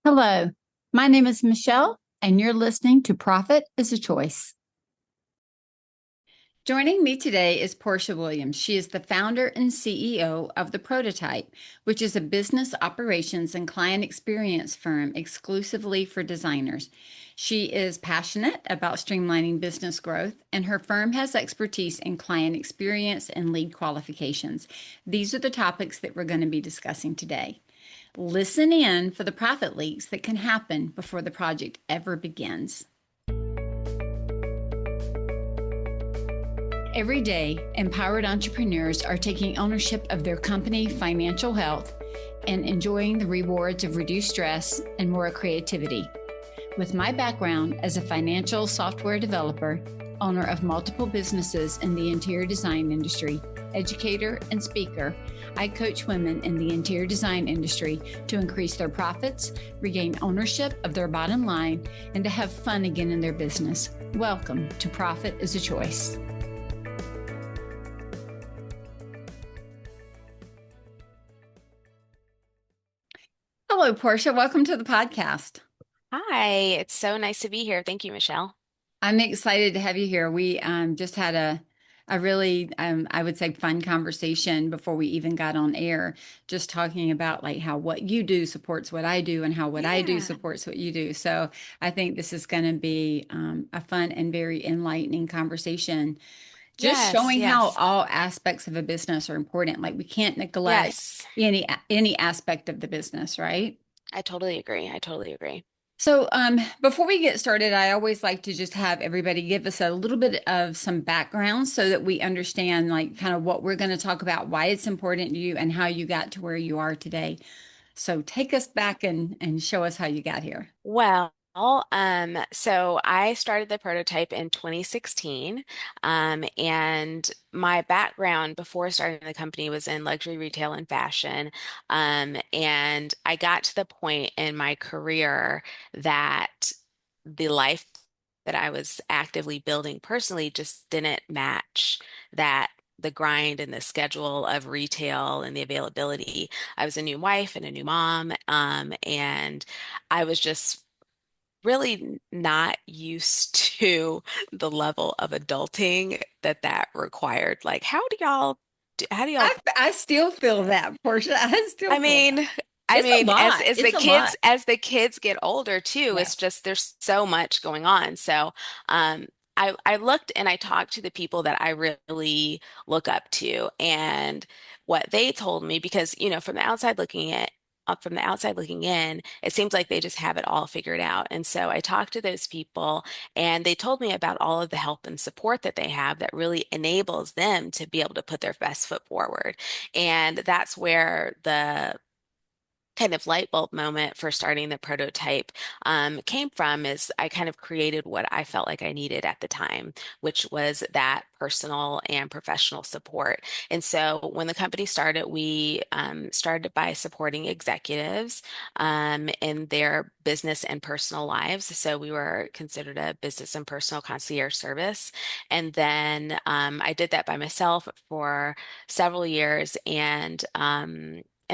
Hello, my name is Michelle, and you're listening to Profit is a Choice. Joining me today is Porsche Williams. She is the founder and CEO of The Prototype, which is a business operations and client experience firm exclusively for designers. She is passionate about streamlining business growth, and her firm has expertise in client experience and lead qualifications. These are the topics that we're going to be discussing today. Listen in for the profit leaks that can happen before the project ever begins. Every day, empowered entrepreneurs are taking ownership of their company financial health and enjoying the rewards of reduced stress and more creativity. With my background as a financial software developer, owner of multiple businesses in the interior design industry, educator, and speaker, I coach women in the interior design industry to increase their profits, regain ownership of their bottom line, and to have fun again in their business. Welcome to Profit is a Choice. Hello, Portia. Welcome to the podcast. Hi, it's so nice to be here. Thank you, Michelle. I'm excited to have you here. We just had a really, I would say, fun conversation before we even got on air, just talking about like how what you do supports what I do and how what I do Yeah. supports what you do. So I think this is going to be a fun and very enlightening conversation, just Yes, showing how yes, all aspects of a business are important. Like we can't neglect yes. any aspect of the business, right? I totally agree. I totally agree. So, before we get started, I always like to just have everybody give us a little bit of some background so that we understand, like, kind of what we're going to talk about, why it's important to you, and how you got to where you are today. So, take us back and show us how you got here. So I started the prototype in 2016, and my background before starting the company was in luxury retail and fashion. And I got to the point in my career that the life that I was actively building personally just didn't match that. The grind and the schedule of retail and the availability. I was a new wife and a new mom, and I was just really not used to the level of adulting that required. Like, how do y'all, I still feel that, Portia. I still I feel that. mean, I It's a mean, as lot. as the It's a kids lot. as the kids get older too, Yeah. it's just there's so much going on. So, I looked and I talked to the people that I really look up to and what they told me because, from the outside looking in, it seems like they just have it all figured out. And so I talked to those people and they told me about all of the help and support that they have that really enables them to be able to put their best foot forward. And that's where the kind of light bulb moment for starting the prototype came from is I kind of created what I felt like I needed at the time, which was that personal and professional support. And so when the company started, we started by supporting executives in their business and personal lives. So we were considered a business and personal concierge service. And then I did that by myself for several years and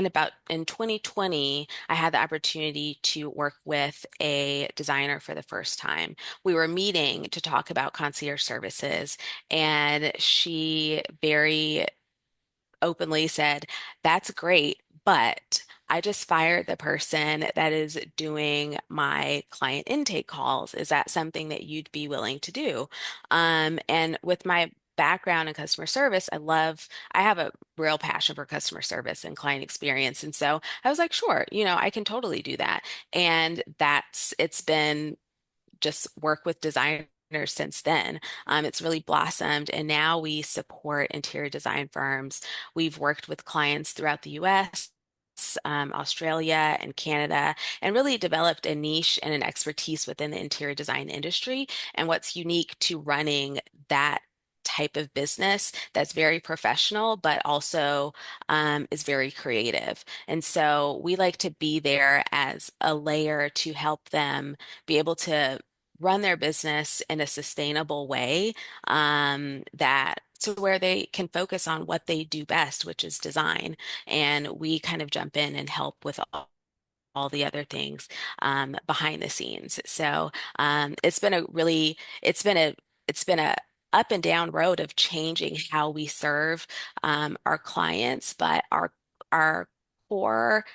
about in 2020, I had the opportunity to work with a designer for the first time. We were meeting to talk about concierge services, and she very openly said, "That's great, but I just fired the person that is doing my client intake calls. Is that something that you'd be willing to do?" And with my background in customer service, I have a real passion for customer service and client experience. And so I was like, sure, I can totally do that. And it's been just work with designers since then. It's really blossomed, and now we support interior design firms. We've worked with clients throughout the US. Australia and Canada, and really developed a niche and an expertise within the interior design industry. And what's unique to running that type of business that's very professional, but also is very creative. And so we like to be there as a layer to help them be able to run their business in a sustainable way that to where they can focus on what they do best, which is design. And we kind of jump in and help with all the other things behind the scenes. So it's been a really, it's been a up and down road of changing how we serve our clients, but our core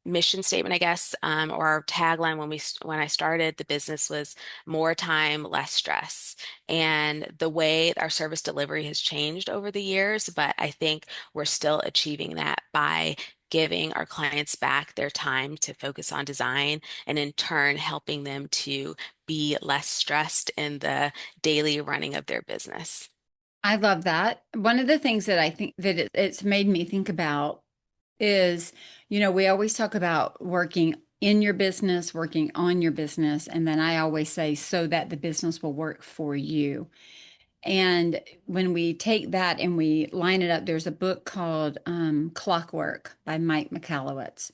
mission statement, I guess, or our tagline when I started the business was more time, less stress. And the way our service delivery has changed over the years, but I think we're still achieving that by giving our clients back their time to focus on design and in turn helping them to be less stressed in the daily running of their business. I love that. One of the things that I think that it's made me think about is, we always talk about working in your business, working on your business, and then I always say so that the business will work for you. And when we take that and we line it up, there's a book called Clockwork by Mike Michalowicz.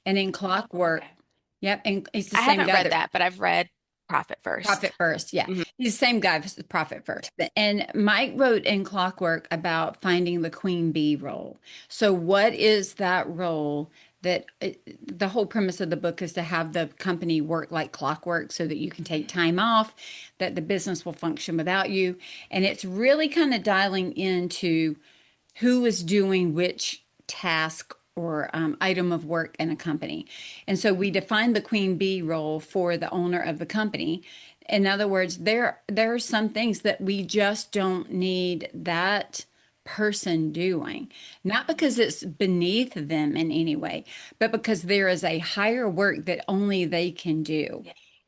And in Clockwork, Okay. yep, and he's the I same haven't guy read that that, but I've read Profit First. Profit First, yeah. Mhm. He's the same guy as Profit First. And Mike wrote in Clockwork about finding the queen bee role. So, what is that role that the whole premise of the book is to have the company work like clockwork so that you can take time off, that the business will function without you. And it's really kind of dialing into who is doing which task or item of work in a company. And so we define the queen bee role for the owner of the company. In other words, there are some things that we just don't need that person doing, not because it's beneath them in any way, but because there is a higher work that only they can do.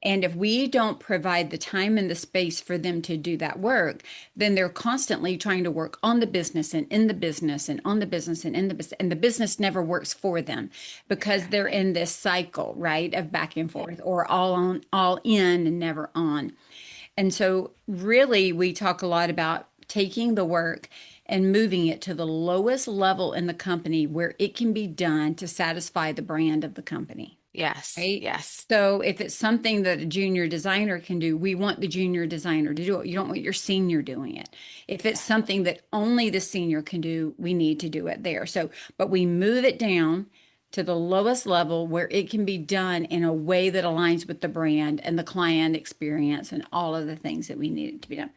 And if we don't provide the time and the space for them to do that work, then they're constantly trying to work on the business and in the business and on the business and in the business. And the business never works for them because they're in this cycle, right, of back and forth or all on, all in and never on. And so, really, we talk a lot about taking the work and moving it to the lowest level in the company where it can be done to satisfy the brand of the company. Yes, Right. yes. So if it's something that a junior designer can do, we want the junior designer to do it. You don't want your senior doing it. If it's something that only the senior can do, we need to do it there. So, but we move it down to the lowest level where it can be done in a way that aligns with the brand and the client experience and all of the things that we need it to be done.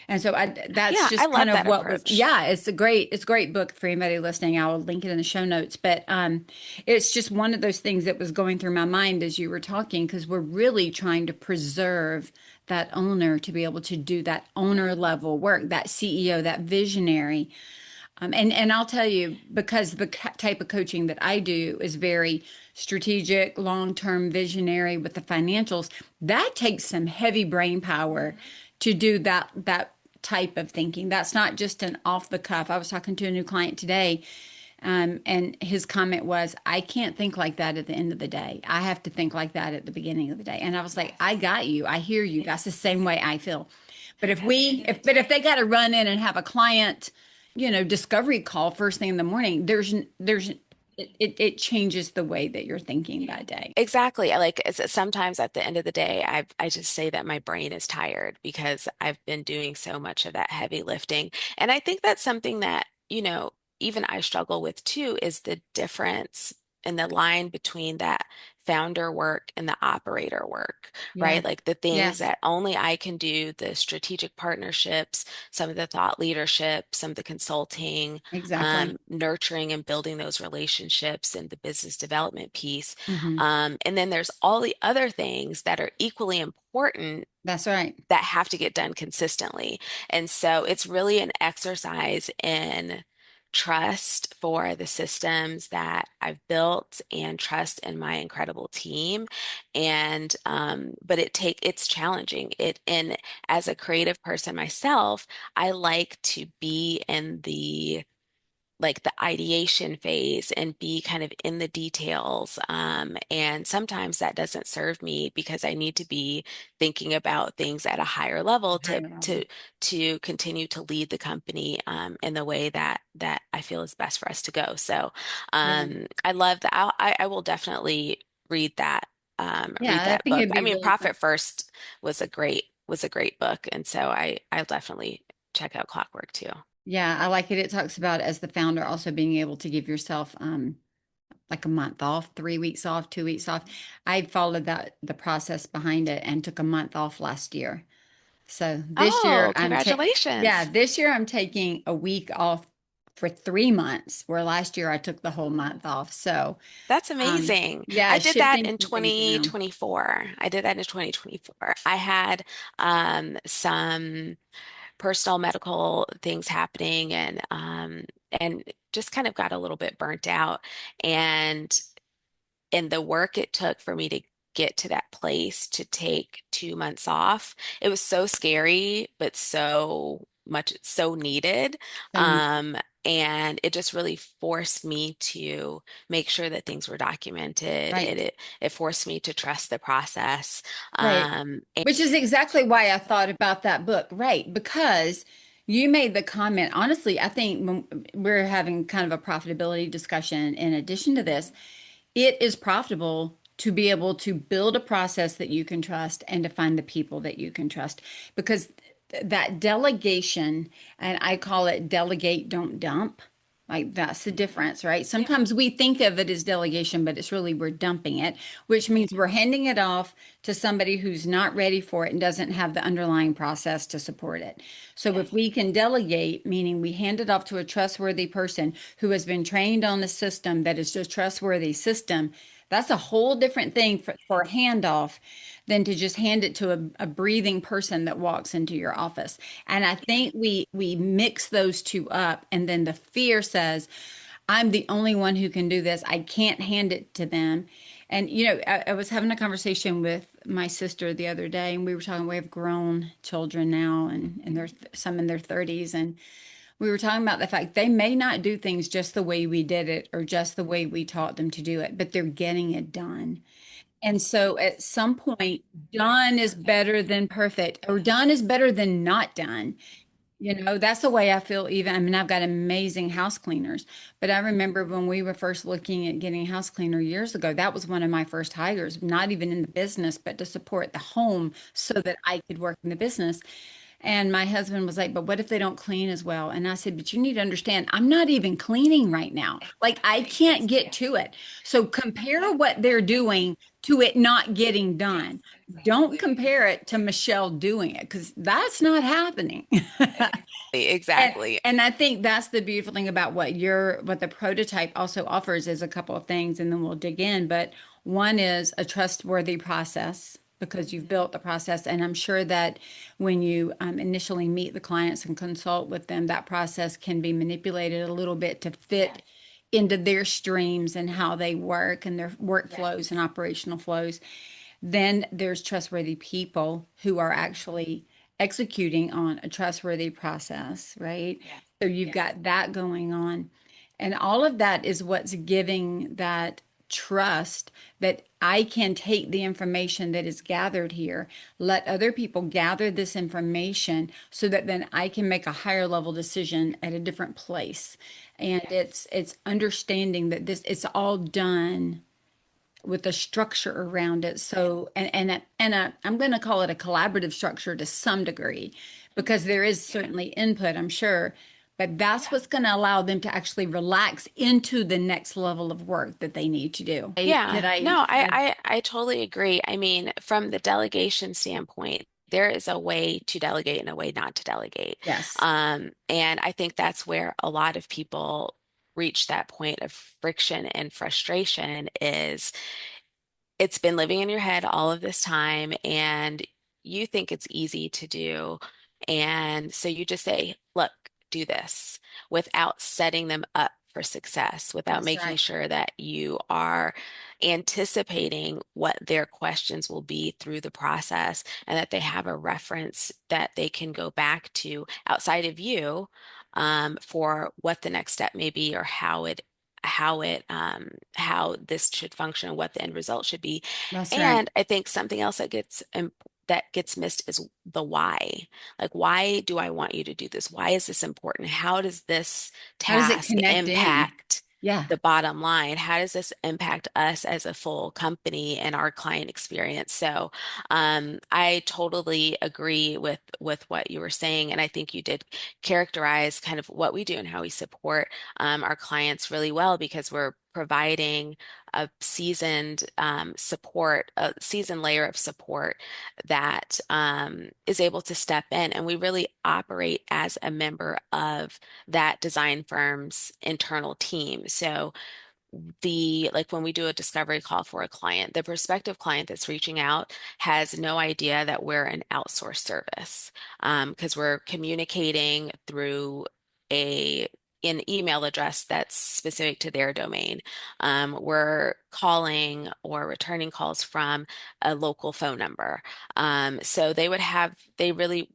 And so that's Yeah, I just kind love of that what was, approach. yeah, it's a great book for anybody listening. I'll link it in the show notes, but it's just one of those things that was going through my mind as you were talking, because we're really trying to preserve that owner to be able to do that owner level work, that CEO, that visionary. And I'll tell you, because the type of coaching that I do is very strategic, long-term visionary with the financials, that takes some heavy brain power to do that type of thinking. That's not just an off the cuff. I was talking to a new client today, and his comment was, I can't think like that at the end of the day. I have to think like that at the beginning of the day. And I was like, I got you. I hear you. That's the same way I feel. But if they got to run in and have a client, discovery call first thing in the morning, it changes the way that you're thinking that day. Exactly. I like sometimes at the end of the day, I just say that my brain is tired because I've been doing so much of that heavy lifting. And I think that's something that, even I struggle with too, is the difference in the line between that founder work and the operator work, right? Yes. Like the things Yes, that only I can do, the strategic partnerships, some of the thought leadership, some of the consulting, exactly. nurturing and building those relationships and the business development piece. Hmm. And then there's all the other things that are equally important That's right. that have to get done consistently. And so it's really an exercise in trust for the systems that I've built and trust in my incredible team. And but it's challenging. And as a creative person myself, I like to be in the ideation phase and be kind of in the details. And sometimes that doesn't serve me because I need to be thinking about things at a higher level to Higher level. to to continue to lead the company in the way that I feel is best for us to go. So Yeah. I love that. I will definitely read that read Yeah, I that think book. it'd I be mean, really fun. Profit First was a great book, and so I'll definitely check out Clockwork too. Yeah, I like it. It talks about as the founder also being able to give yourself like a month off, 3 weeks off, 2 weeks off. I followed the process behind it and took a month off last year. So this year Oh, congratulations. this year I'm taking a week off for 3 months, where last year I took the whole month off. So That's amazing. yeah, I did that shifting in some things around. 2024. I did that in 2024. I had some personal medical things happening and just kind of got a little bit burnt out. And the work it took for me to get to that place to take 2 months off, it was so scary, but so much so needed. So Um, and it just really forced me to make sure that things were documented. right, It forced me to trust the process. right. And Which is exactly why I thought about that book, right? Because you made the comment. Honestly, I think when we're having kind of a profitability discussion in addition to this, it is profitable to be able to build a process that you can trust and to find the people that you can trust, because that delegation, and I call it delegate, don't dump. Like that's the difference, right? yeah, Sometimes we think of it as delegation, but it's really we're dumping it, which means we're handing it off to somebody who's not ready for it and doesn't have the underlying process to support it. So yeah, if we can delegate, meaning we hand it off to a trustworthy person who has been trained on the system that is just trustworthy system, that's a whole different thing for a handoff than to just hand it to a breathing person that walks into your office. And I yeah, think we mix those two up, and then the fear says, I'm the only one who can do this. I can't hand it to them. And I was having a conversation with my sister the other day, and we were talking. We have grown children now, and there's some in their 30s, and we were talking about the fact they may not do things just the way we did it or just the way we taught them to do it, but they're getting it done. And so at some point, done is better than perfect, or done is better than not done. That's the way I feel even. I mean, I've got amazing house cleaners, but I remember when we were first looking at getting a house cleaner years ago, that was one of my first hires, not even in the business, but to support the home so that I could work in the business. And my husband was like, but what if they don't clean as well? And I said, but you need to understand, I'm not even cleaning right now. Like, I can't get to it. So compare what they're doing to it not getting done. Don't compare it to Michelle doing it, because that's not happening. And exactly. and I think that's the beautiful thing about what the prototype also offers is a couple of things, and then we'll dig in. But one is a trustworthy process because you've built the process, and I'm sure that when you initially meet the clients and consult with them, that process can be manipulated a little bit to fit into their streams and how they work and their workflows and operational flows. Then there's trustworthy people who are actually executing on a trustworthy process, right? So you've got that going on. And all of that is what's giving that trust that I can take the information that is gathered here, let other people gather this information so that then I can make a higher level decision at a different place. And it's understanding that this it's all done with a structure around it. So, I'm going to call it a collaborative structure to some degree, because there is certainly input, I'm sure, but that's what's going to allow them to actually relax into the next level of work that they need to do. Did Yeah, I? no, I totally agree. I mean, from the delegation standpoint, there is a way to delegate and a way not to delegate. Yes, And I think that's where a lot of people reach that point of friction and frustration is it's been living in your head all of this time and you think it's easy to do. And so you just say, look, do this without setting them up for success, without that's making right. sure that you are anticipating what their questions will be through the process and that they have a reference that they can go back to outside of you for what the next step may be or how this should function and what the end result should be. That's right. And I think something else that gets missed is the why. Like, why do I want you to do this? Why is this important? How does this How does it task connect in? impact Yeah. the bottom line? How does this impact us as a full company and our client experience? So, I totally agree with what you were saying, and I think you did characterize kind of what we do and how we support our clients really well because providing a seasoned support, a seasoned layer of support that is able to step in. And we really operate as a member of that design firm's internal team. So like when we do a discovery call for a client, the prospective client that's reaching out has no idea that we're an outsourced service, because we're communicating through a an email address that's specific to their domain. We're calling or returning calls from a local phone number. So they really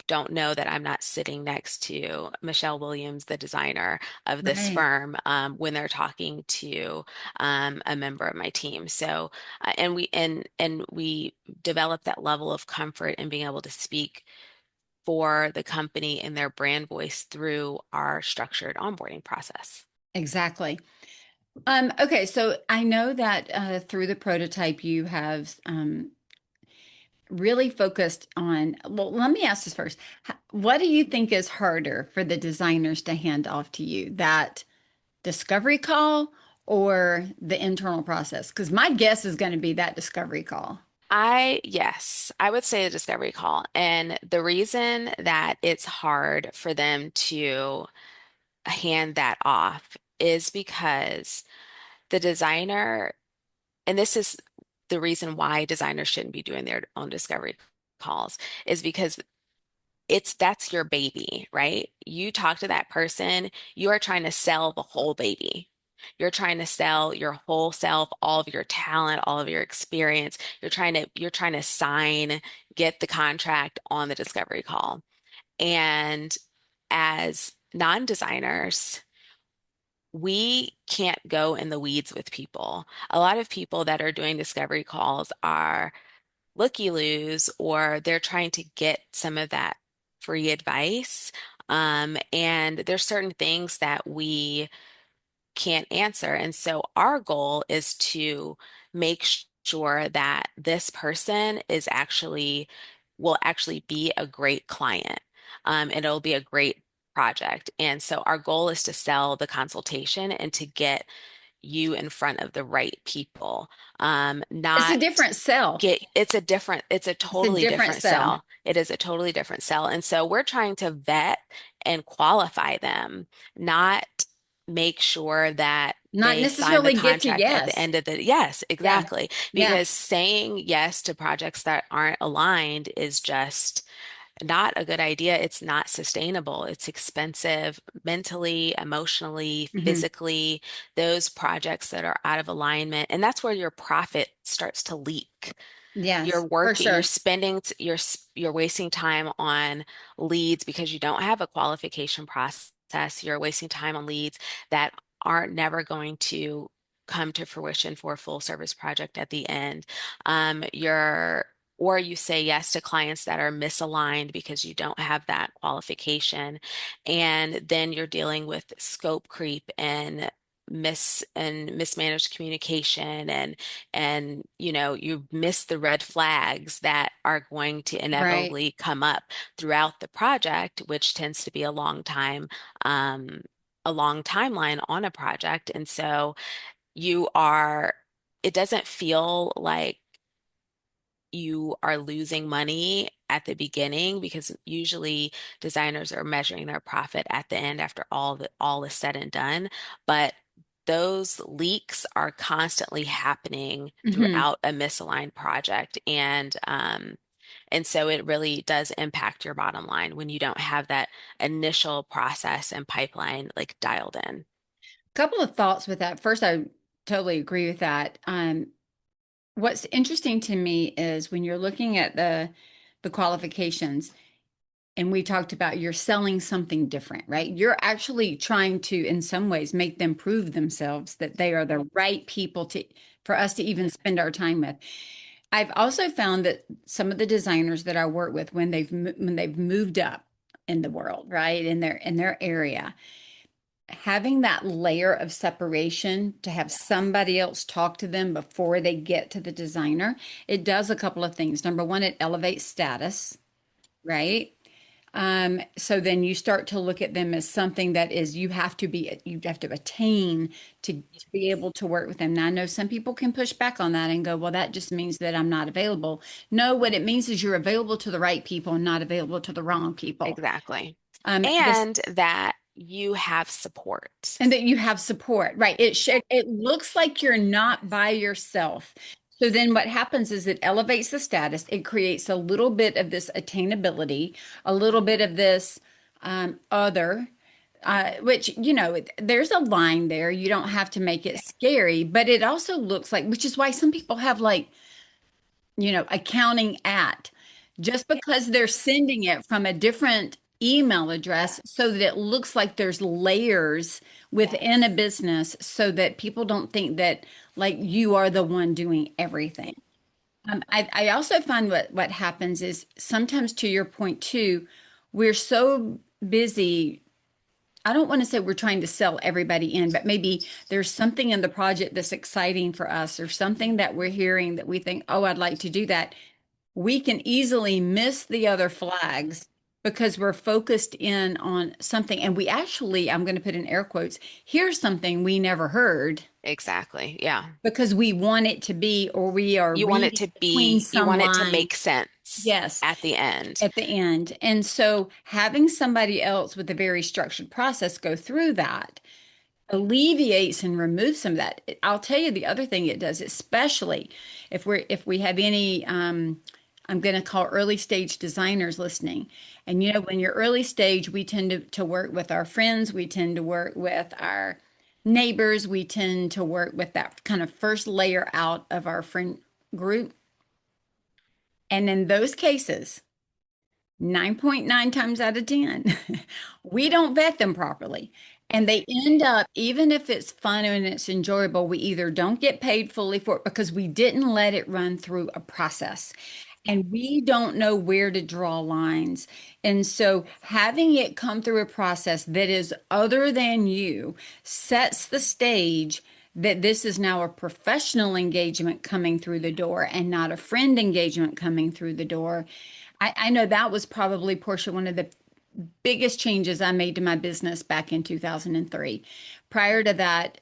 don't know that I'm not sitting next to Michelle Williams, the designer of this Right. firm, when they're talking to a member of my team. So, and we develop that level of comfort in being able to speak for the company and their brand voice through our structured onboarding process. Exactly. Okay, so I know that through the prototype, you have really focused on. Well, let me ask this first. What do you think is harder for the designers to hand off to you? That discovery call or the internal process? Because my guess is going to be that discovery call. Yes, I would say a discovery call. And the reason that it's hard for them to hand that off is because the designer, and this is the reason why designers shouldn't be doing their own discovery calls, is because that's your baby, right? You talk to that person, you are trying to sell the whole baby. You're trying to sell your whole self, all of your talent, all of your experience. You're trying to sign, get the contract on the discovery call. And as non-designers, we can't go in the weeds with people. A lot of people that are doing discovery calls are looky-loos, or they're trying to get some of that free advice. And there's certain things that we can't answer. And so our goal is to make sure that this person will actually be a great client. And it'll be a great project. And so our goal is to sell the consultation and to get you in front of the right people. It's a Not different sell. it's a It's a totally different different sell. sell. It is a totally different sell. And so we're trying to vet and qualify them, not make sure that Not they sign the necessarily get to contract at the yes. end of yes, Yeah. exactly. Yeah. Because saying yes to projects that aren't aligned is just not a good idea. It's not sustainable. It's expensive mentally, emotionally, Hmm. physically, those projects that are out of alignment. And that's where your profit starts to leak. You're Yes, for working, you're sure. spending, you're wasting time on leads because you don't have a qualification process. You're wasting time on leads that aren't never going to come to fruition for a full service project at the end. Or you say yes to clients that are misaligned because you don't have that qualification. And then you're dealing with scope creep and mismanaged communication, and you miss the red flags that are going to Right. inevitably come up throughout the project, which tends to be um, a long timeline on a project. And so you are, it doesn't feel like you are losing money at the beginning, because usually designers are measuring their profit at the end after all is said and done. But those leaks are constantly happening Hmm. throughout a misaligned project. And so it really does impact your bottom line when you don't have that initial process and pipeline like dialed in. Couple of thoughts with that. First, I totally agree with that. What's interesting to me is when you're looking at the qualifications, and we talked about you're selling something different, right? You're actually trying to, in some ways, make them prove themselves that they are the right people to for us to even spend our time with. I've also found that some of the designers that I work with, when they've moved up in the world, right, in their area, having that layer of separation to have somebody else talk to them before they get to the designer, it does a couple of things. Number one, it elevates status, right? So then you start to look at them as something that is you have to attain to be able to work with them. Now I know some people can push back on that and go, well, that just means that I'm not available. No, what it means is you're available to the right people and not available to the wrong people. Exactly. This And that you have support. and that you have support, right? It looks like you're not by yourself. So then what happens is it elevates the status. It creates a little bit of this attainability, a little bit of this other, which, there's a line there. You don't have to make it scary, but it also looks like, which is why some people have like, accounting at, just because they're sending it from a different email address so that it looks like there's layers within a business so that people don't think that like you are the one doing everything. I also find what happens is sometimes to your point too, we're so busy. I don't want to say we're trying to sell everybody in, but maybe there's something in the project that's exciting for us or something that we're hearing that we think, oh, I'd like to do that. We can easily miss the other flags because we're focused in on something. And we actually, I'm going to put in air quotes, hear something we never heard Exactly. Yeah. because we want it to be, or we are reading between You some want it to lines. make sense Yes, at the end. at the end. And so having somebody else with a very structured process go through that alleviates and removes some of that. I'll tell you the other thing it does, especially if we have any I'm going to call early stage designers listening. And when you're early stage, we tend to work with our friends, we tend to work with our neighbors, we tend to work with that kind of first layer out of our friend group. And in those cases, 9.9 times out of 10, we don't vet them properly. And they end up, even if it's fun and it's enjoyable, we either don't get paid fully for it because we didn't let it run through a process. And we don't know where to draw lines. And so having it come through a process that is other than you sets the stage that this is now a professional engagement coming through the door and not a friend engagement coming through the door. I know that was probably, Portia, one of the biggest changes I made to my business back in 2003. Prior to that,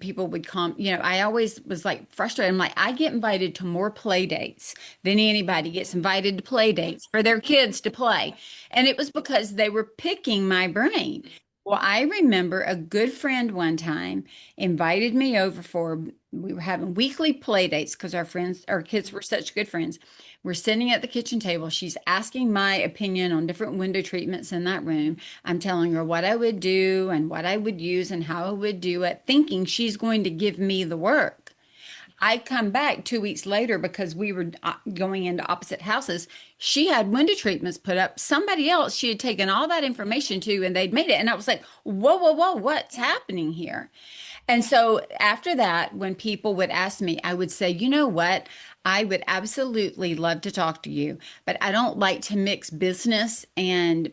people would come, I always was like frustrated. I'm like, I get invited to more play dates than anybody gets invited to play dates for their kids to play. And it was because they were picking my brain. Well, I remember a good friend one time invited me over we were having weekly play dates because our kids were such good friends. We're sitting at the kitchen table. She's asking my opinion on different window treatments in that room. I'm telling her what I would do and what I would use and how I would do it, thinking she's going to give me the work. I come back 2 weeks later because we were going into opposite houses. She had window treatments put up. Somebody else she had taken all that information to and they'd made it. And I was like, whoa, whoa, whoa, what's happening here? And so after that, when people would ask me, I would say, you know what? I would absolutely love to talk to you, but I don't like to mix business and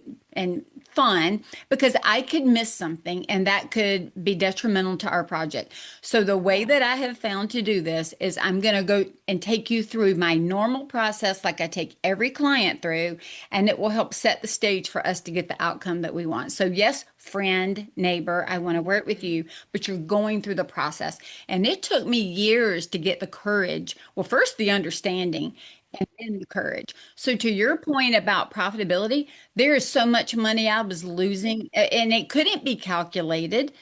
fun because I could miss something and that could be detrimental to our project. So the way that I have found to do this is I'm going to go and take you through my normal process like I take every client through, and it will help set the stage for us to get the outcome that we want. So yes, friend, neighbor, I want to work with you, but you're going through the process. And it took me years to get the courage. Well, first the understanding and then the courage. So to your point about profitability, there is so much money I was losing and it couldn't be calculated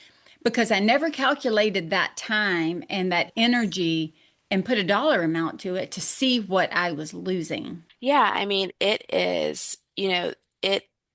because I never calculated that time and that energy and put a dollar amount to it to see what I was losing. Yeah, I mean, it is,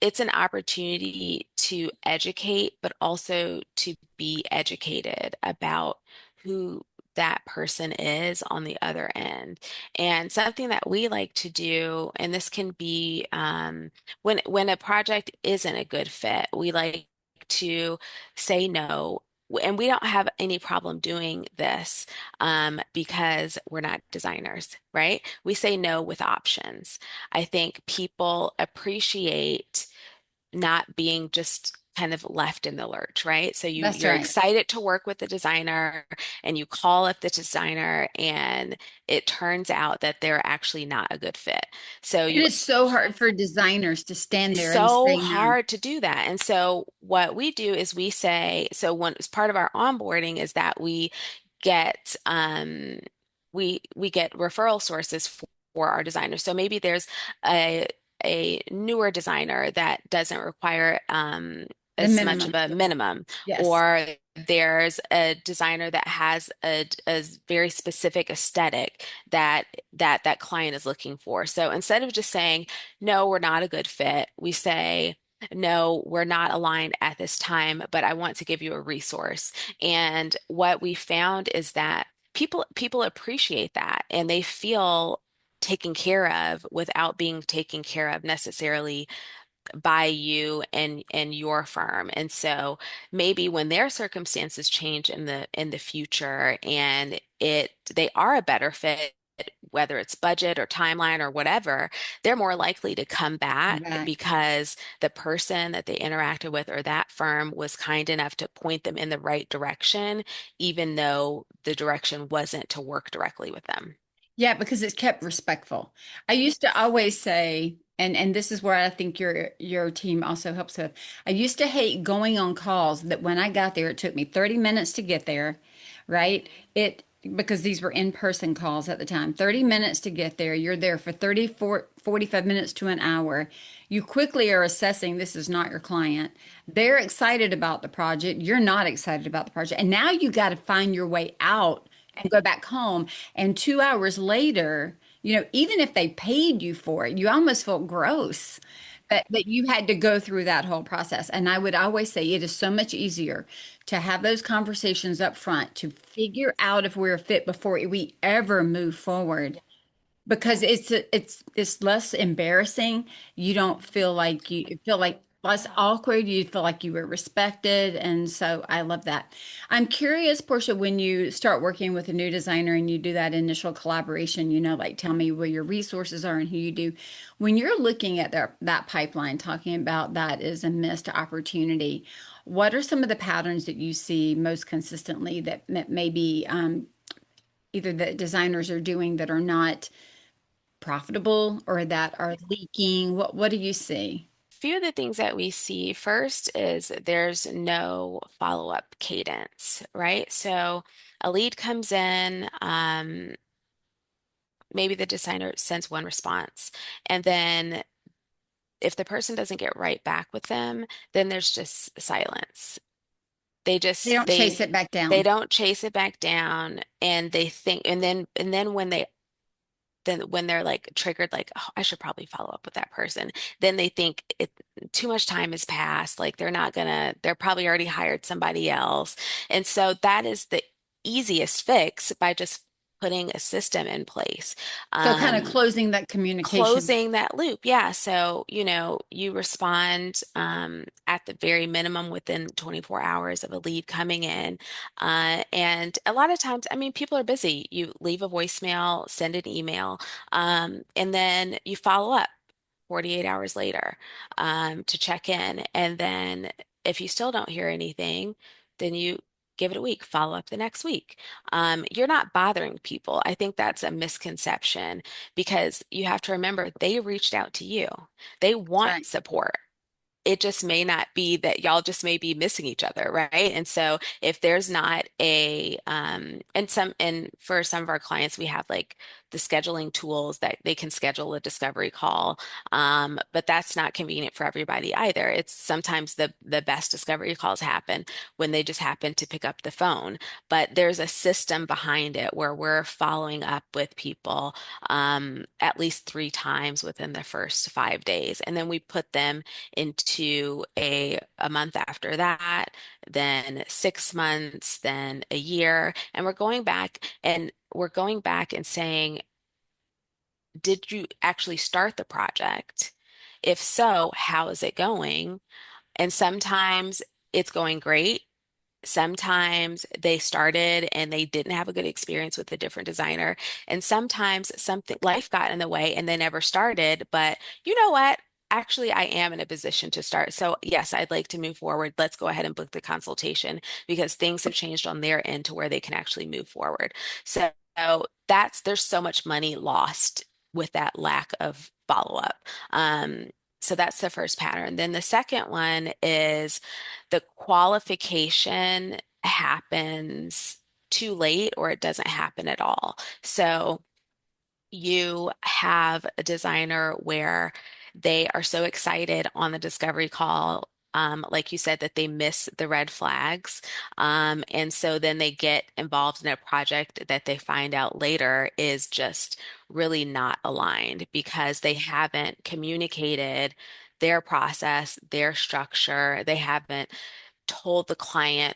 it's an opportunity to educate, but also to be educated about who that person is on the other end. And something that we like to do, and this can be when a project isn't a good fit, we like to say no. And we don't have any problem doing this because we're not designers, right? We say no with options. I think people appreciate not being just kind of left in the lurch, right? So That's you're right. excited to work with the designer and you call up the designer and it turns out that they're actually not a good fit. So It you is so hard for designers to stand It's there and so say no. hard to do that. And so what we do is we say, so one as part of our onboarding is that get we get referral sources for our designers. So maybe there's a a newer designer that doesn't require The as much of minimum. a minimum, Yes. or there's a designer that has a very specific aesthetic that client is looking for. So instead of just saying, no, we're not a good fit, we say, no, we're not aligned at this time, but I want to give you a resource. And what we found is that people appreciate that and they feel taken care of without being taken care of necessarily by you and your firm. And so maybe when their circumstances change in the future and they are a better fit, whether it's budget or timeline or whatever, they're more likely to come back Back. because the person that they interacted with or that firm was kind enough to point them in the right direction, even though the direction wasn't to work directly with them. Yeah, because it's kept respectful. I used to always say, and this is where I think your team also helps with. I used to hate going on calls that when I got there, it took me 30 minutes to get there, right? It because these were in-person calls at the time. 30 minutes to get there. You're there for 45 minutes to an hour. You quickly are assessing this is not your client. They're excited about the project. You're not excited about the project. And now you got to find your way out and go back home. And 2 hours later, even if they paid you for it, you almost felt gross that you had to go through that whole process. And I would always say it is so much easier to have those conversations up front to figure out if we're a fit before we ever move forward because it's less embarrassing. You don't feel like you feel like less awkward. You feel like you were respected, and so I love that. I'm curious, Portia, when you start working with a new designer and you do that initial collaboration, like tell me where your resources are and who you do. When you're looking at that pipeline, talking about that is a missed opportunity. What are some of the patterns that you see most consistently that maybe either the designers are doing that are not profitable or that are leaking? What do you see? Few of the things that we see first is there's no follow-up cadence, right? So a lead comes in, maybe the designer sends one response, and then if the person doesn't get right back with them, then there's just silence. They They just don't chase it back they down. don't chase it back down, and they think, and then when they're like triggered, like, oh, I should probably follow up with that person, then they think too much time has passed, like they're probably already hired somebody else. And so that is the easiest fix by just putting a system in place. So kind of Um, closing that communication. Closing that loop. Yeah. So, you respond at the very minimum within 24 hours of a lead coming in. And a lot of times, I mean, people are busy. You leave a voicemail, send an email, and then you follow up 48 hours later to check in. And then if you still don't hear anything, then you give it a week, follow up the next week. You're not bothering people. I think that's a misconception because you have to remember they reached out to you. They That's want right. support. It just may not be that y'all just may be missing each other, right? And so if there's not and for some of our clients, we have like the scheduling tools that they can schedule a discovery call. But that's not convenient for everybody either. It's sometimes the best discovery calls happen when they just happen to pick up the phone. But there's a system behind it where we're following up with people at least 3 times within the first 5 days. And then we put them into a month after that, then 6 months, then a year. And we're going back and saying, did you actually start the project? If so, how is it going? And sometimes it's going great. Sometimes they started and they didn't have a good experience with a different designer. And sometimes something life got in the way and they never started. But you know what? actually, I am in a position to start. So, yes, I'd like to move forward. Let's go ahead and book the consultation because things have changed on their end to where they can actually move forward. So, there's so much money lost with that lack of follow-up. Um, so that's the first pattern. Then the second one is the qualification happens too late or it doesn't happen at all. So you have a designer where they are so excited on the discovery call, like you said, that they miss the red flags. And so then they get involved in a project that they find out later is just really not aligned because they haven't communicated their process, their structure. They haven't told the client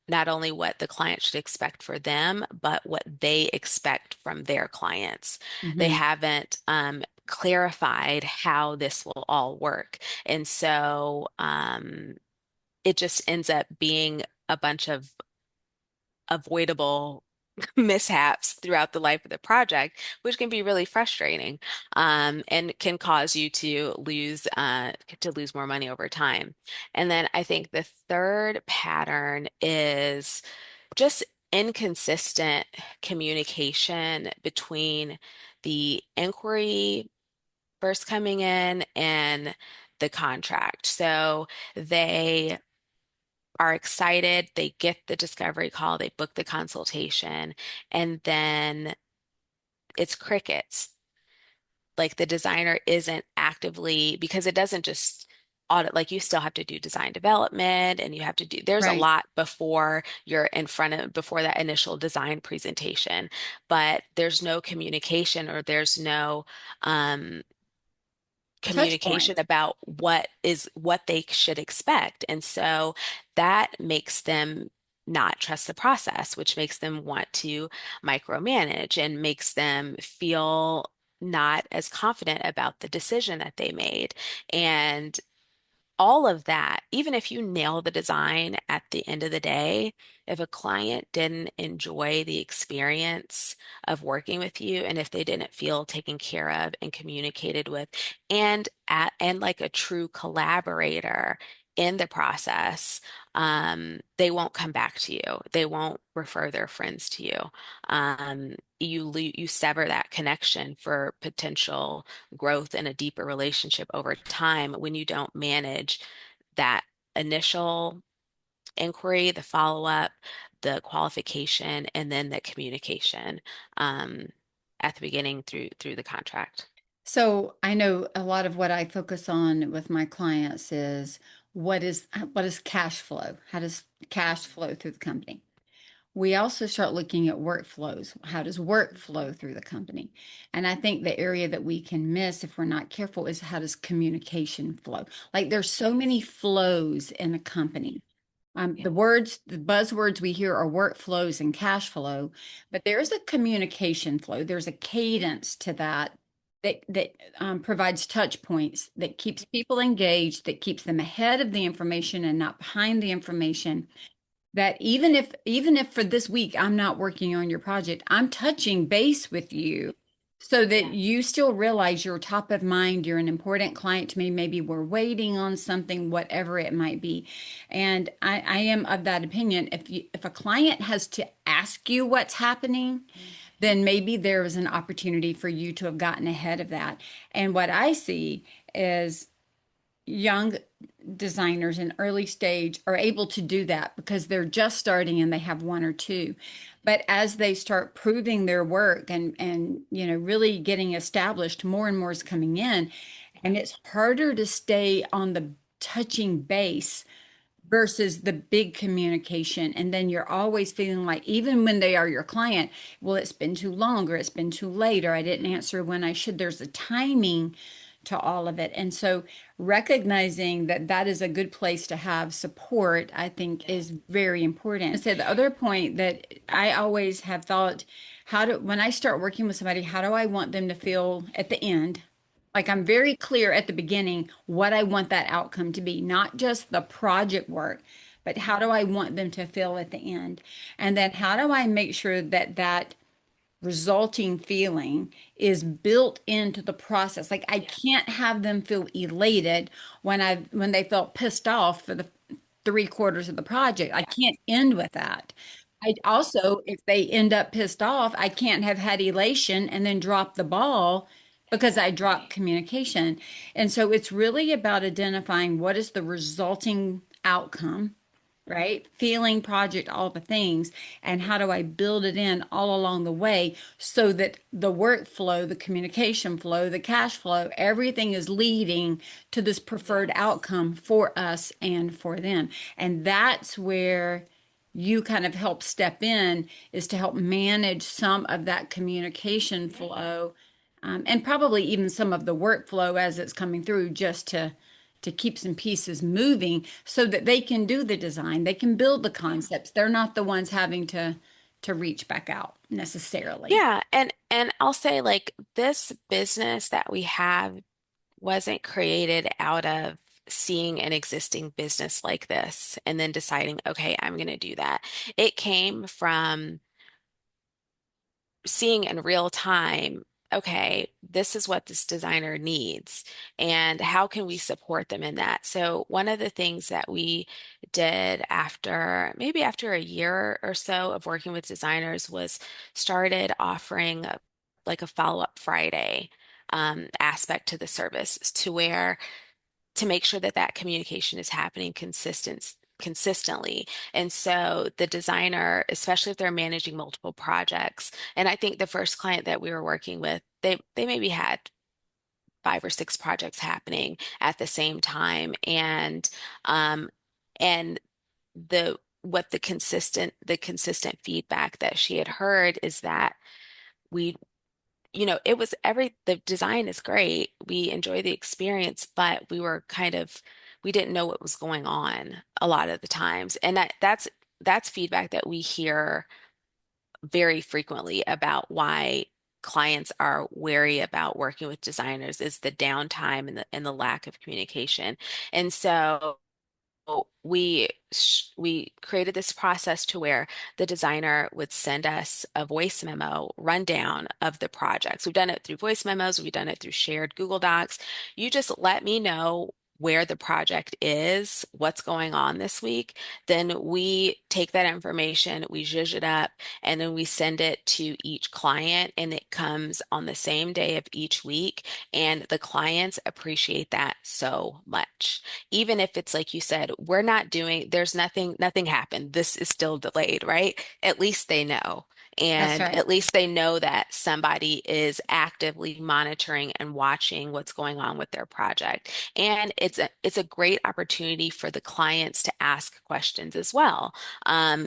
not only what the client should expect for them, but what they expect from their clients. They Hmm. haven't clarified how this will all work. And so it just ends up being a bunch of avoidable mishaps throughout the life of the project, which can be really frustrating, and can cause you to lose more money over time. And then I think the third pattern is just inconsistent communication between the inquiry first coming in and the contract. So they are excited, they get the discovery call, they book the consultation, and then it's crickets. Like the designer isn't actively, because it doesn't just audit, like you still have to do design development and you have to do, there's a Right. lot before you're in front of, before that initial design presentation, but there's no communication or there's no, um, Touch communication points. about what they should expect. And so that makes them not trust the process, which makes them want to micromanage and makes them feel not as confident about the decision that they made. And all of that, even if you nail the design at the end of the day, if a client didn't enjoy the experience of working with you and if they didn't feel taken care of and communicated with and like a true collaborator in the process, they won't come back to you. They won't refer their friends to you. You sever that connection for potential growth and a deeper relationship over time when you don't manage that initial inquiry, the follow-up, the qualification, and then the communication um, at the beginning through the contract. So I know a lot of what I focus on with my clients is what is cash flow? How does cash flow through the company? We also start looking at workflows. How does work flow through the company? And I think the area that we can miss if we're not careful is how does communication flow? Like there's so many flows in a company. The buzzwords we hear are workflows and cash flow, but there's a communication flow. There's a cadence to that provides touch points that keeps people engaged, that keeps them ahead of the information and not behind the information. That even if for this week I'm not working on your project, I'm touching base with you so that Yeah. you still realize you're top of mind, you're an important client to me, maybe we're waiting on something, whatever it might be. And I am of that opinion. If a client has to ask you what's happening, then maybe there is an opportunity for you to have gotten ahead of that. And what I see is young designers in early stage are able to do that because they're just starting and they have one or two. But as they start proving their work and really getting established, more and more is coming in, and it's harder to stay on the touching base versus the big communication. And then you're always feeling like, even when they are your client, well, it's been too long or it's been too late or I didn't answer when I should. There's a timing to all of it. And so recognizing that that is a good place to have support, I think is very important. So the other point that I always have thought, when I start working with somebody, how do I want them to feel at the end? Like I'm very clear at the beginning what I want that outcome to be, not just the project work, but how do I want them to feel at the end? And then how do I make sure that resulting feeling is built into the process. Like I Yeah. can't have them feel elated when they felt pissed off for the 3/4 of the project. I can't end with that. I also, if they end up pissed off, I can't have had elation and then drop the ball because I dropped Exactly. communication. And so it's really about identifying what is the resulting outcome, right? Feeling, project, all the things, and how do I build it in all along the way so that the workflow, the communication flow, the cash flow, everything is leading to this preferred Yes. outcome for us and for them. And that's where you kind of help step in, is to help manage some of that communication Yeah. flow, and probably even some of the workflow as it's coming through, just to keep some pieces moving so that they can do the design, they can build the Yeah. concepts. They're not the ones having to reach back out necessarily. Yeah, and I'll say like this business that we have wasn't created out of seeing an existing business like this and then deciding, okay, I'm going to do that. It came from seeing in real time, okay, this is what this designer needs, and how can we support them in that? So, one of the things that we did after maybe after a year or so of working with designers was started offering like a follow-up Friday aspect to the service to where to make sure that that communication is happening consistently. And so the designer, especially if they're managing multiple projects, and I think the first client that we were working with, they maybe had 5 or 6 projects happening at the same time. Um and the what the consistent feedback that she had heard is that we it was the design is great. We enjoy the experience, but we didn't know what was going on a lot of the times. And that's feedback that we hear very frequently about why clients are wary about working with designers is the downtime and the lack of communication. And so we created this process to where the designer would send us a voice memo rundown of the projects. We've done it through voice memos, we've done it through shared Google Docs. You just let me know where the project is, what's going on this week. Then we take that information, we zhuzh it up, and then we send it to each client, and it comes on the same day of each week. And the clients appreciate that so much, even if it's like you said, there's nothing happened. This is still delayed, right? At least they know. That's And right. at least they know that somebody is actively monitoring and watching what's going on with their project. And it's a great opportunity for the clients to ask questions as well.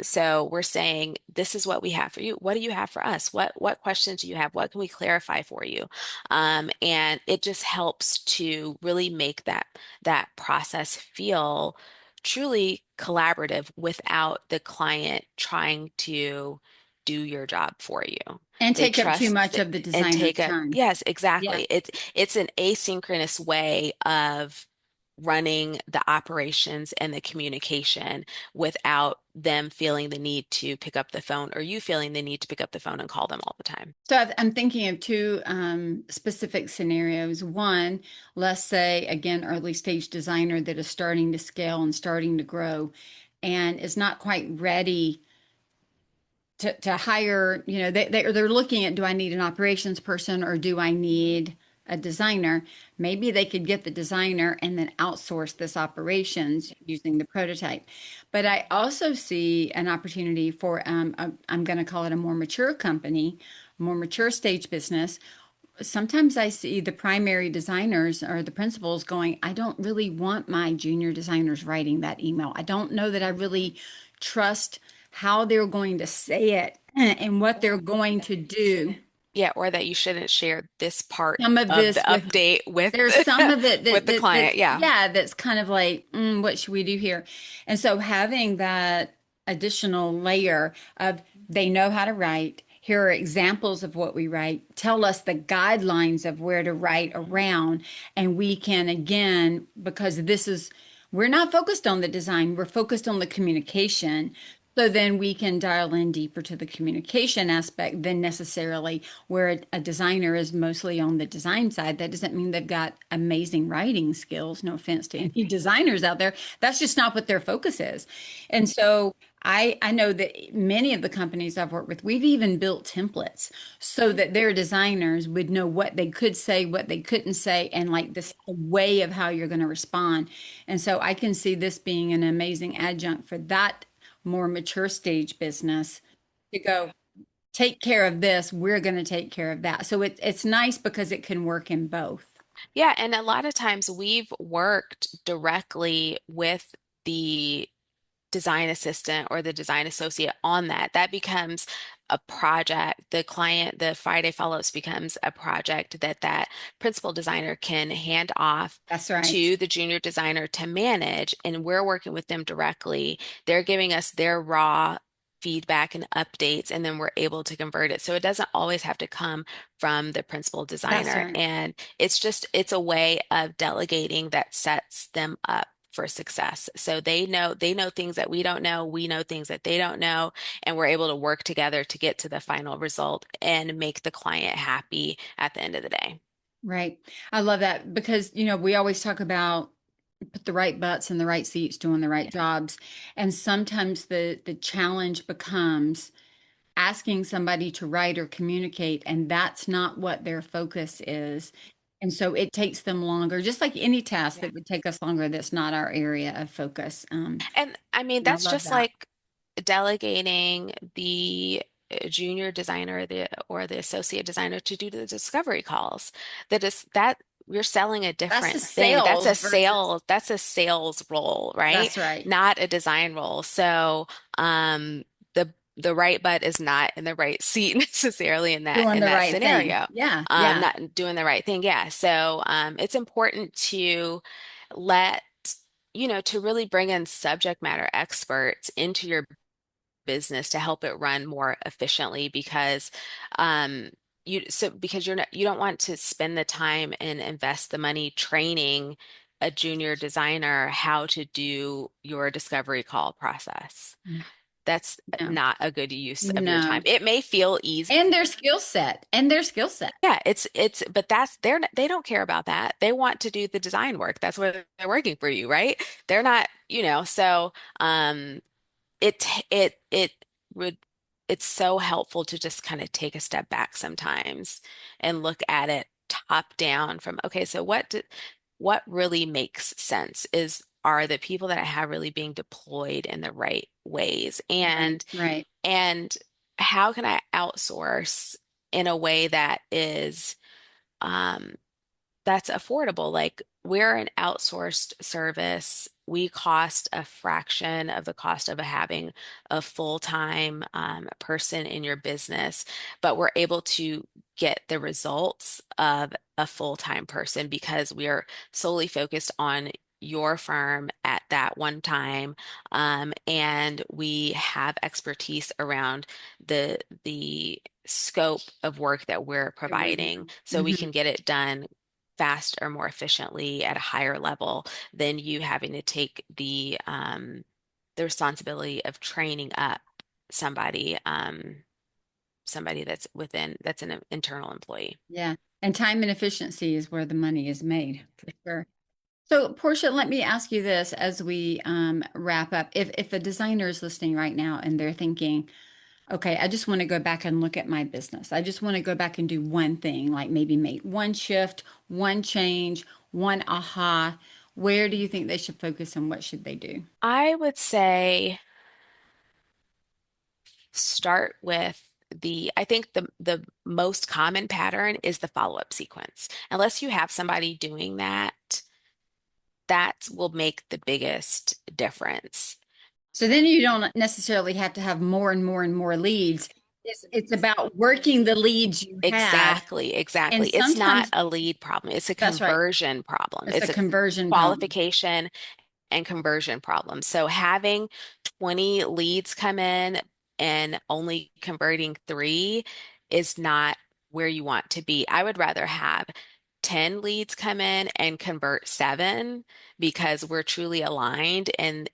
So we're saying, this is what we have for you. What do you have for us? What questions do you have? What can we clarify for you? And it just helps to really make that process feel truly collaborative without the client trying to do your job for you. And They take up too trust much that of the and designer's take up, time. yes, Yeah, exactly. It's an asynchronous way of running the operations and the communication without them feeling the need to pick up the phone or you feeling the need to pick up the phone and call them all the time. so I'm thinking of two specific scenarios. One, let's say, again, early stage designer that is starting to scale and starting to grow and is not quite ready to hire, they're looking at, do I need an operations person or do I need a designer? Maybe they could get the designer and then outsource this operations using the prototype. But I also see an opportunity for, I'm going to call it a more mature company, more mature stage business. Sometimes I see the primary designers or the principals going, I don't really want my junior designers writing that email. I don't know that I really trust how they're going to say it and what they're Or going to that you do. shouldn't, yeah, or that you shouldn't share this part Some of of the this with update with There's some of it with the that's, client. Yeah. yeah, that's kind of like, what should we do here? And so having that additional layer of, they know how to write. Here are examples of what we write. Tell us the guidelines of where to write around. And we can, again, because we're not focused on the design, we're focused on the communication. So then we can dial in deeper to the communication aspect than necessarily where a designer is mostly on the design side. That doesn't mean they've got amazing writing skills. No offense to any designers out there. That's just not what their focus is. And so I know that many of the companies I've worked with, we've even built templates so that their designers would know what they could say, what they couldn't say, and like this way of how you're going to respond. And so I can see this being an amazing adjunct for that more mature stage business to go take care of this, we're going to take care of that. So it's nice because it can work in both. Yeah, and a lot of times we've worked directly with the design assistant or the design associate on that. That becomes a project. The client, the Friday follow-ups becomes a project that that principal designer can hand off That's right. to the junior designer to manage, and we're working with them directly. They're giving us their raw feedback and updates, and then we're able to convert it. So it doesn't always have to come from the principal That's designer. right. And it's a way of delegating that sets them up for success. So they know things that we know things that they don't know, and we're able to work together to get to the final result and make the client happy at the end of the day. Right. I love that because, we always talk about put the right butts in the right seats doing the right jobs. And sometimes the challenge becomes asking somebody to write or communicate, and that's not what their focus is. And so it takes them longer, just like any task Yeah. that would take us longer that's not our area of focus. And I mean, And I that's love just that. like delegating the junior designer or the associate designer to do the discovery calls. That is that you're selling a That's the different thing. sales versus, That's a sales role, right? that's right. Not a design role. So, the right butt is not in the right seat necessarily Doing in the that right thing. scenario. Yeah. Yeah. Not doing the right thing. Yeah. So, it's important to let to really bring in subject matter experts into your business to help it run more efficiently because because you don't want to spend the time and invest the money training a junior designer how to do your discovery call process. That's No, not a good use of your time. no. It may feel easy. And their skill set and their skill set. Yeah, but they don't care about that. They want to do the design work. That's why they're working for you, right? They're not, so it it would it's so helpful to just kind of take a step back sometimes and look at it top down from, okay, so what really makes sense are the people that I have really being deployed in the right ways, Right. Right. and how can I outsource in a way that is um, that's affordable. Like we're an outsourced service. We cost a fraction of the cost of having a full-time person in your business, but we're able to get the results of a full-time person because we are solely focused on your firm at that one time, and we have expertise around the scope of work that we're That we're providing, doing. so we can get it done fast or more efficiently at a higher level than you having to take the responsibility of training up somebody somebody that's an internal employee. Yeah. And time and efficiency is where the money is made for sure. So, Portia, let me ask you this as we wrap up. If a designer is listening right now and they're thinking, okay, I just want to go back and look at my business. I just want to go back and do one thing, like maybe make one shift, one change, one aha. Where do you think they should focus and what should they do? I would say start with I think the most common pattern is the follow-up sequence. Unless you have somebody doing that, that will make the biggest difference. So then you don't necessarily have to have more and more and more leads. It's about working the leads you have. Exactly, And exactly. It's not sometimes a lead problem. It's a that's right. conversion problem. It's a It's a conversion problem. qualification and conversion problem. So having 20 leads come in and only converting three is not where you want to be. I would rather have 10 leads come in and convert seven because we're truly aligned, and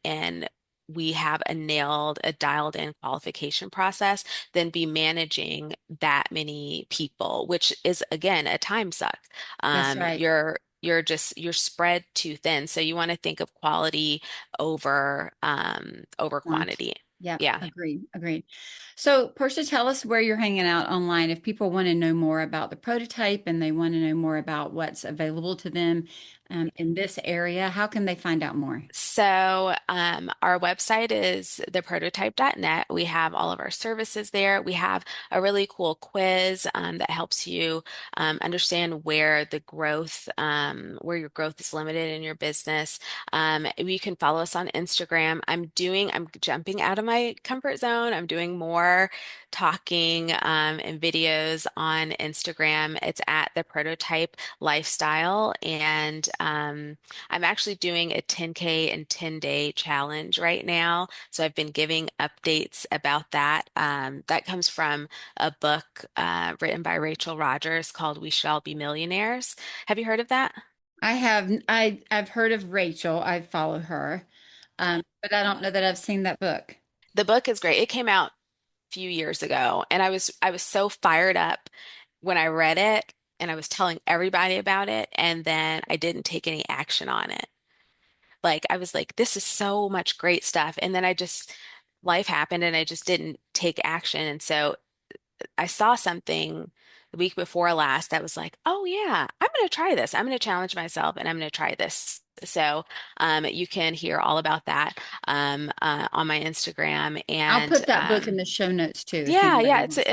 we have a dialed in qualification process than be managing that many people, which is again a time suck. That's right. You're spread too thin. So you want to think of quality over Want. quantity. Yep. Yeah. Agreed. Agreed. So, Portia, tell us where you're hanging out online. If people want to know more about the prototype and they want to know more about what's available to them in this area, how can they find out more? So, our website is theprototype.net. We have all of our services there. We have a really cool quiz that helps you understand where your growth is limited in your business. You can follow us on Instagram. I'm jumping out of my comfort zone. I'm doing more talking and videos on Instagram. It's at the prototype lifestyle. And I'm actually doing a 10K and 10-day challenge right now. So I've been giving updates about that. That comes from a book written by Rachel Rogers called We Shall Be Millionaires. Have you heard of that? I've heard of Rachel. I follow her. But I don't know that I've seen that book. The book is great. It came out a few years ago, and I was so fired up when I read it, and I was telling everybody about it, and then I didn't take any action on it. Like I was like, this is so much great stuff. And then life happened and I just didn't take action. And so I saw something the week before last that was like, oh yeah, I'm going to try this. I'm going to challenge myself and I'm going to try this. So you can hear all about that on my Instagram. I'll And put that book in the show notes too if yeah, yeah, anybody wants to.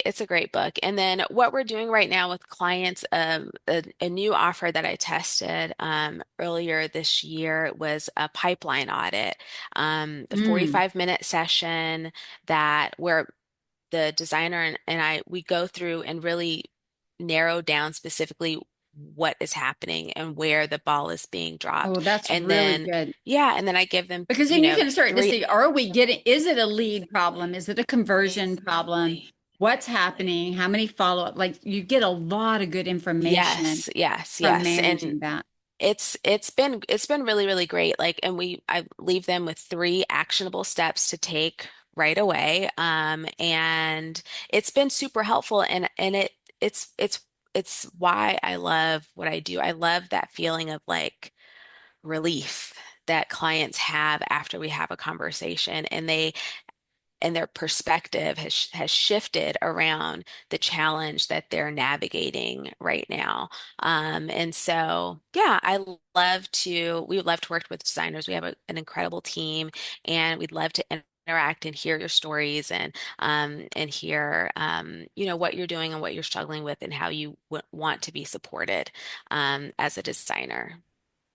it's a great book. And then what we're doing right now with clients, a new offer that I tested earlier this year was a pipeline audit, a Mm. 45-minute session that where the designer and I we go through and really narrow down specifically what is happening and where the ball is being dropped. Oh, that's And really then good. yeah, and then I give them, Because then you can start to three. see, are we getting, is it a lead problem? Is it a conversion problem? What's happening? How many follow up? Like you get a lot of good information Yes, yes, from yes. And managing that. it's been really, really great. Like, and I leave them with three actionable steps to take right away. And it's been super helpful and it's why I love what I do. I love that feeling of like relief that clients have after we have a conversation and their perspective has shifted around the challenge that they're navigating right now. And so, yeah, we would love to work with designers. We have an incredible team, and we'd love to interact and hear your stories and hear what you're doing and what you're struggling with and how you want to be supported as a designer.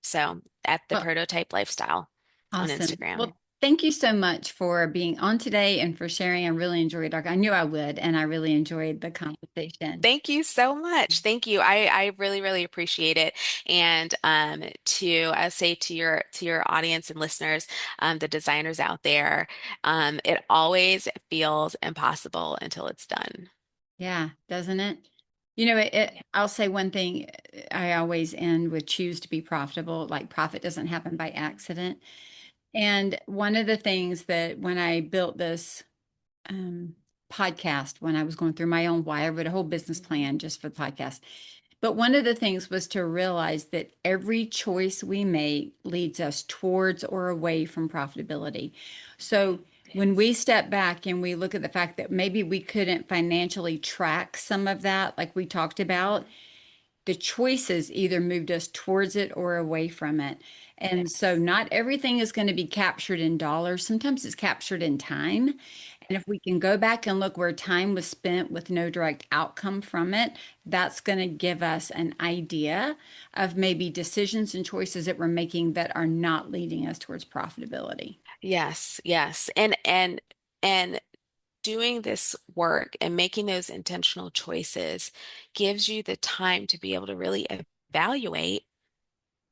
So at the Well, Prototype Lifestyle on awesome. Instagram. Well, thank you so much for being on today and for sharing. I really enjoyed our, I knew I would, and I really enjoyed the conversation. Thank you so much. Thank you. I really, really appreciate it. And I say to your audience and listeners, the designers out there, it always feels impossible until it's done. Yeah, doesn't it? You know, I'll say one thing. I always end with choose to be profitable. Like profit doesn't happen by accident. And one of the things that when I built this um, podcast, when I was going through my own why, I wrote a whole business plan just for the podcast. But one of the things was to realize that every choice we make leads us towards or away from profitability. So when we step back and we look at the fact that maybe we couldn't financially track some of that, like we talked about, the choices either moved us towards it or away from it. And so not everything is going to be captured in dollars. Sometimes it's captured in time. And if we can go back and look where time was spent with no direct outcome from it, that's going to give us an idea of maybe decisions and choices that we're making that are not leading us towards profitability. Yes, yes. And doing this work and making those intentional choices gives you the time to be able to really evaluate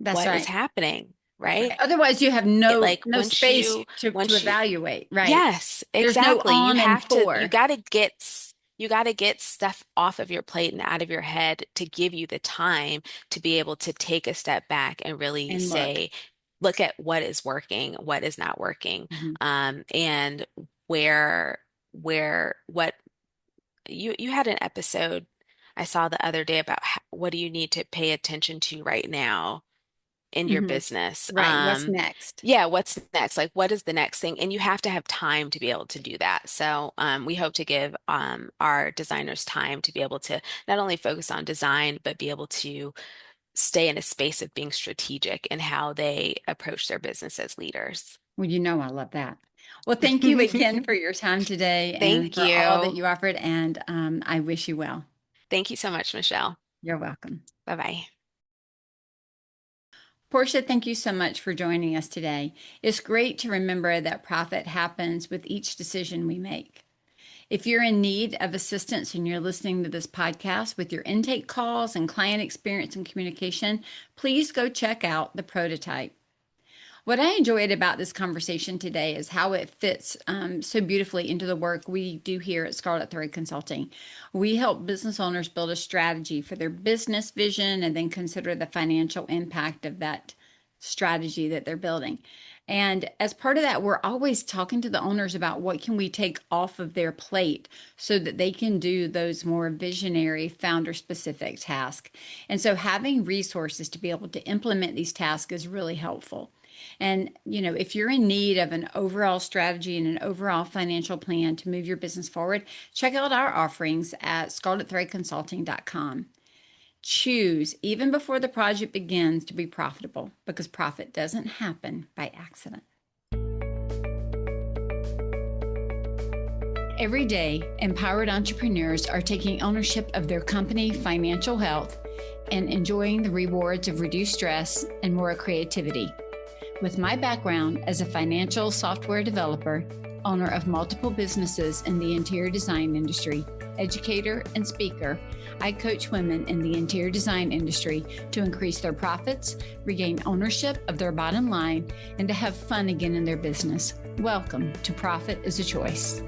That's what is right. happening, That's right? right. Otherwise, you have Like no space to once you evaluate. Right. yes, There's no exactly. on and for. You got to get stuff off of your plate and out of your head to give you the time to be able to take a step back and really And look. say, look at what is working, what is not working, Mhm. and what you had an episode I saw the other day about what do you need to pay attention to right now in your Mhm. business. Right. What's next? Yeah, what's next? Like, what is the next thing? And you have to have time to be able to do that. So, we hope to give our designers time to be able to not only focus on design, but be able to stay in a space of being strategic in how they approach their business as leaders. Well, I love that. Well, thank you again for your time today and Thank for all that you. you offered. And I wish you well. Thank you so much, Michelle. You're welcome. Bye-bye. Portia, thank you so much for joining us today. It's great to remember that profit happens with each decision we make. If you're in need of assistance and you're listening to this podcast with your intake calls and client experience and communication, please go check out the prototype. What I enjoyed about this conversation today is how it fits so beautifully into the work we do here at Scarlet Thread Consulting. We help business owners build a strategy for their business vision and then consider the financial impact of that strategy that they're building. And as part of that, we're always talking to the owners about what can we take off of their plate so that they can do those more visionary, founder-specific tasks. And so having resources to be able to implement these tasks is really helpful. And, if you're in need of an overall strategy and an overall financial plan to move your business forward, check out our offerings at scarletthreadconsulting.com. Choose, even before the project begins, to be profitable, because profit doesn't happen by accident. Every day, empowered entrepreneurs are taking ownership of their company financial health and enjoying the rewards of reduced stress and more creativity. With my background as a financial software developer, owner of multiple businesses in the interior design industry, educator, and speaker, I coach women in the interior design industry to increase their profits, regain ownership of their bottom line, and to have fun again in their business. Welcome to Profit is a Choice.